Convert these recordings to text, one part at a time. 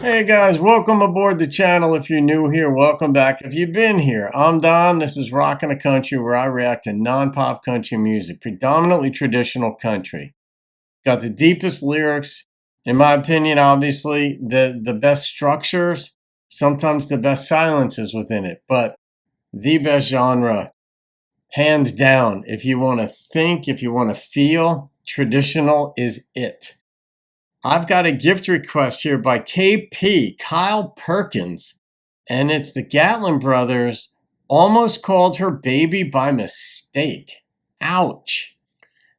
Hey guys, welcome aboard the channel. If you're new here, welcome back. If you've been here, I'm Don. This is Rockin' the Country, where I react to non-pop country music, predominantly traditional country. Got the deepest lyrics, in my opinion, obviously, the best structures, sometimes the best silences within it, but the best genre, hands down. If you want to think, if you want to feel, traditional is it. I've got a gift request here by KP, Kyle Perkins, and it's the Gatlin brothers. Almost called her baby by mistake. Ouch.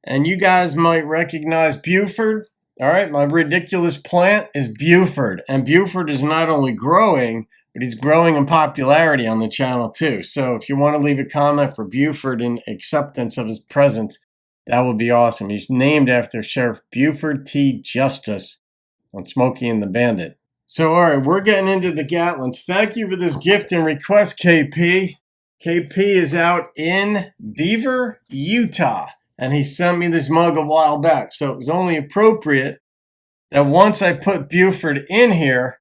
And you guys might recognize Buford. All right, my ridiculous plant is Buford. And Buford is not only growing, but he's growing in popularity on the channel too. So if you want to leave a comment for Buford in acceptance of his presence, that would be awesome. He's named after Sheriff Buford T. Justice on Smokey and the Bandit. So, all right, we're getting into the Gatlins. Thank you for this gift and request, KP. KP is out in Beaver, Utah, and he sent me this mug a while back. So it was only appropriate that once I put Buford in here,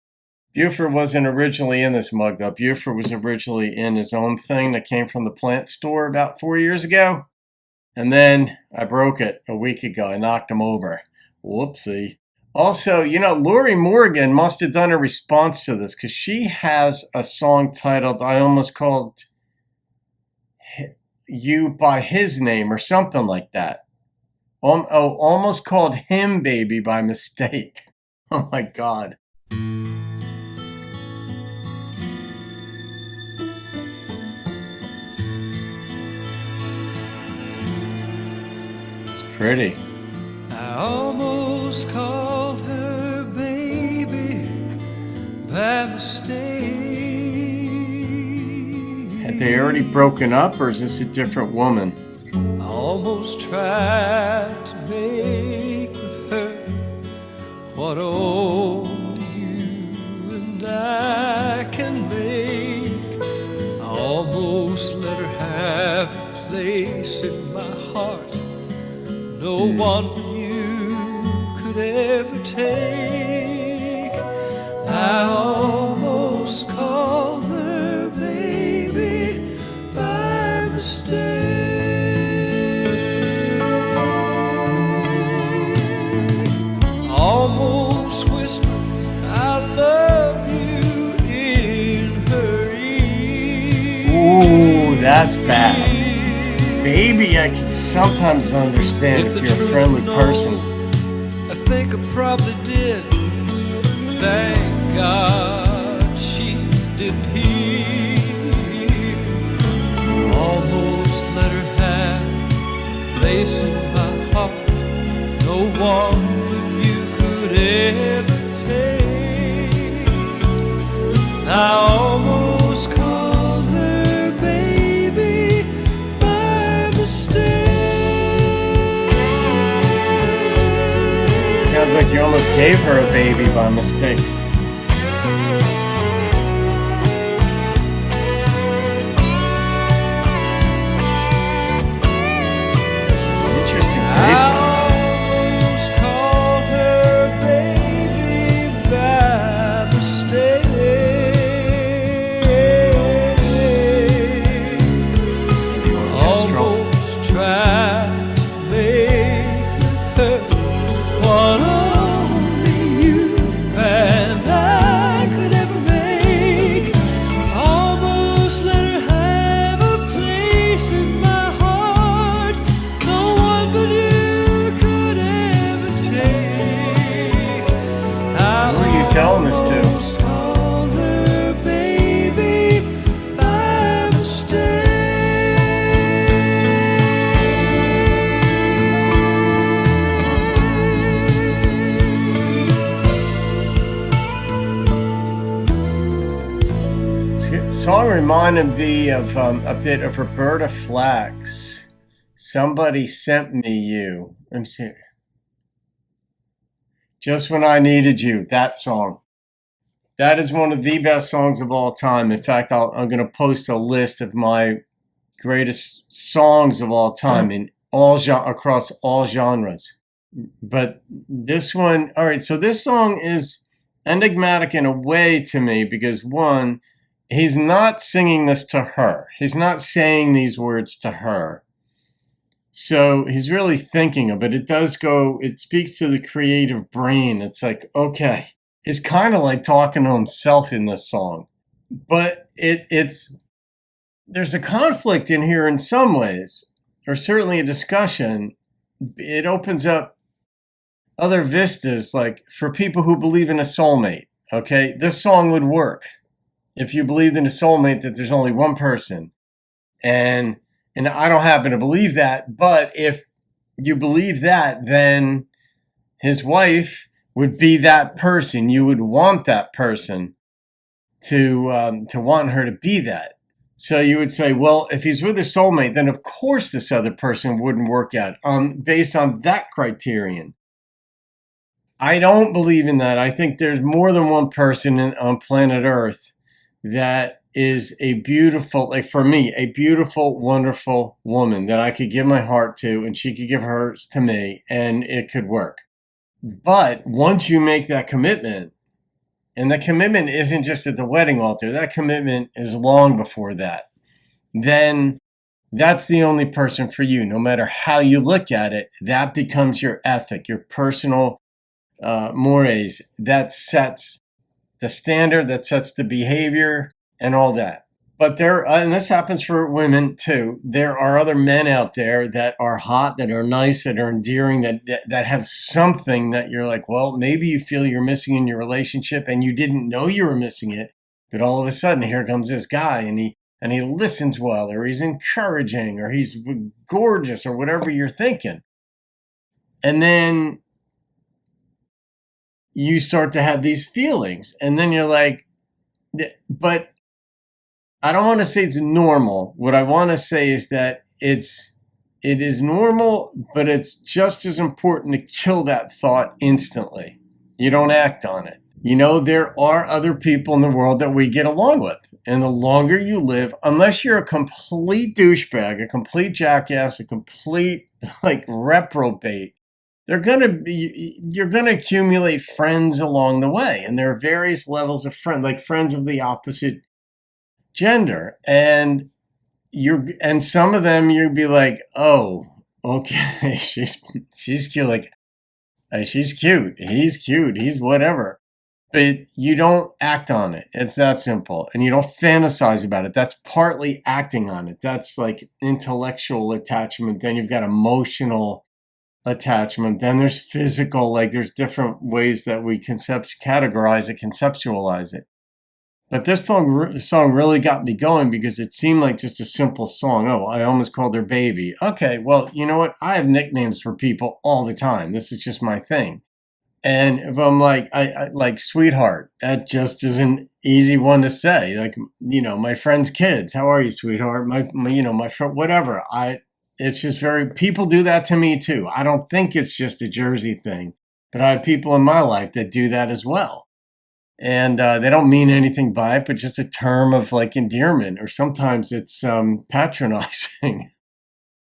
Buford wasn't originally in this mug, though. Buford was originally in his own thing that came from the plant store about 4 years ago. And then I broke it a week ago. I knocked him over. Whoopsie. Also, you know, Lori Morgan must have done a response to this because she has a song titled, I Almost Called You by His Name or something like that. Almost Called Him Baby by mistake. Oh my God. Pretty. I almost called her baby by mistake. Had they already broken up, or is this a different woman? I almost tried to make with her what only you and I can make. I almost let her have a place in my heart no one but you could ever take. I almost called her baby by mistake. Almost whispered I love you in her ear. Ooh, that's bad. Baby, I can sometimes understand if you're a friendly person. I think I probably did. Thank God she didn't hear. Almost let her have a place in my heart no one but you could ever take. I almost called her baby by mistake. Sounds like you almost gave her a baby by mistake. Interesting bass line. I almost called her baby by mistake. Almost tried to make with her what only you and I could ever make. Almost let her have a place in my heart no one but you could ever take. Who are you telling this to? Almost called her baby by mistake. Song reminded me of a bit of Roberta Flack's Somebody Sent Me You. Let me see. Just When I Needed You, that song. That is one of the best songs of all time. In fact, I'm going to post a list of my greatest songs of all time in across all genres. But this one, all right, so this song is enigmatic in a way to me because, one, he's not singing this to her. He's not saying these words to her. So he's really thinking of it. It speaks to the creative brain. It's like, okay, he's kind of like talking to himself in this song. But there's a conflict in here in some ways, or certainly a discussion. It opens up other vistas, like for people who believe in a soulmate. Okay, this song would work if you believed in a soulmate, that there's only one person. And I don't happen to believe that, but if you believe that, then his wife would be that person. You would want that person to want her to be that. So you would say, well, if he's with a soulmate, then of course this other person wouldn't work out based on that criterion. I don't believe in that. I think there's more than one person on planet Earth that is a beautiful, like for me, a beautiful, wonderful woman that I could give my heart to and she could give hers to me and it could work. But once you make that commitment, and the commitment isn't just at the wedding altar, that commitment is long before that, then that's the only person for you. No matter how you look at it, that becomes your ethic, your personal mores. That sets the standard, that sets the behavior and all that. But and this happens for women too, there are other men out there that are hot, that are nice, that are endearing, that have something that you're like, well, maybe you feel you're missing in your relationship and you didn't know you were missing it. But all of a sudden, here comes this guy and he listens well, or he's encouraging, or he's gorgeous, or whatever you're thinking. And then you start to have these feelings. And then you're like, but I don't want to say it's normal. What I want to say is that it is normal, but it's just as important to kill that thought instantly. You don't act on it. You know, there are other people in the world that we get along with. And the longer you live, unless you're a complete douchebag, a complete jackass, a complete like reprobate, you're going to accumulate friends along the way. And there are various levels of friends, like friends of the opposite gender. And some of them you'd be like, oh, okay, she's cute. Like, she's cute. He's cute. He's whatever. But you don't act on it. It's that simple. And you don't fantasize about it. That's partly acting on it. That's like intellectual attachment. Then you've got emotional attachment. Then there's physical. Like, there's different ways that we categorize it, conceptualize it. But this song really got me going because it seemed like just a simple song. Oh, I almost called her baby. Okay, well, you know what? I have nicknames for people all the time. This is just my thing. And if I'm like, I like sweetheart, that just is an easy one to say. Like, you know, my friend's kids. How are you, sweetheart? My friend, whatever. It's just people do that to me too. I don't think it's just a Jersey thing, but I have people in my life that do that as well. And they don't mean anything by it, but just a term of like endearment, or sometimes it's patronizing.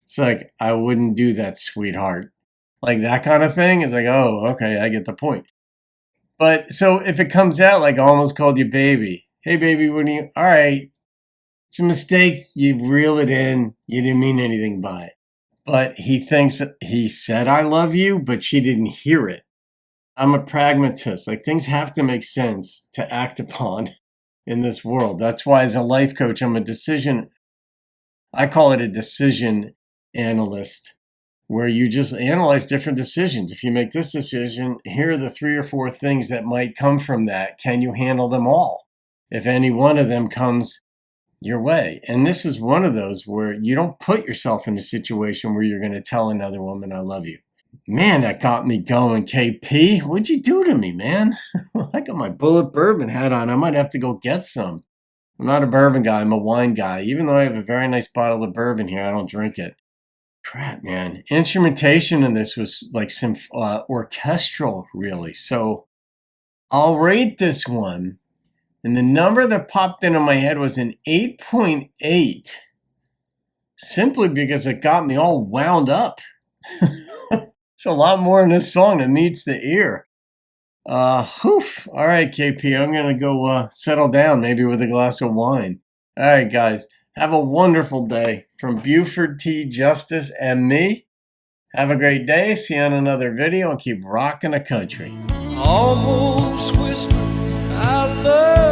It's like, I wouldn't do that, sweetheart. Like that kind of thing. It's like, oh, okay, I get the point. But so if it comes out like I almost called you baby. Hey, baby, all right, it's a mistake. You reel it in. You didn't mean anything by it. But he thinks he said, I love you, but she didn't hear it. I'm a pragmatist. Like, things have to make sense to act upon in this world. That's why as a life coach, I call it a decision analyst, where you just analyze different decisions. If you make this decision, here are the 3 or 4 things that might come from that. Can you handle them all? If any one of them comes your way. And this is one of those where you don't put yourself in a situation where you're going to tell another woman, I love you. Man, that got me going, KP. What'd you do to me, man? I got my bullet bourbon hat on. I might have to go get some. I'm not a bourbon guy. I'm a wine guy. Even though I have a very nice bottle of bourbon here, I don't drink it. Crap, man. Instrumentation in this was like some orchestral, really. So I'll rate this one. And the number that popped into my head was an 8.8. Simply because it got me all wound up. There's a lot more in this song that meets the ear. All right, KP, I'm going to go settle down, maybe with a glass of wine. All right, guys, have a wonderful day. From Buford T. Justice and me, have a great day. See you on another video and keep rocking the country. Almost whispered, I love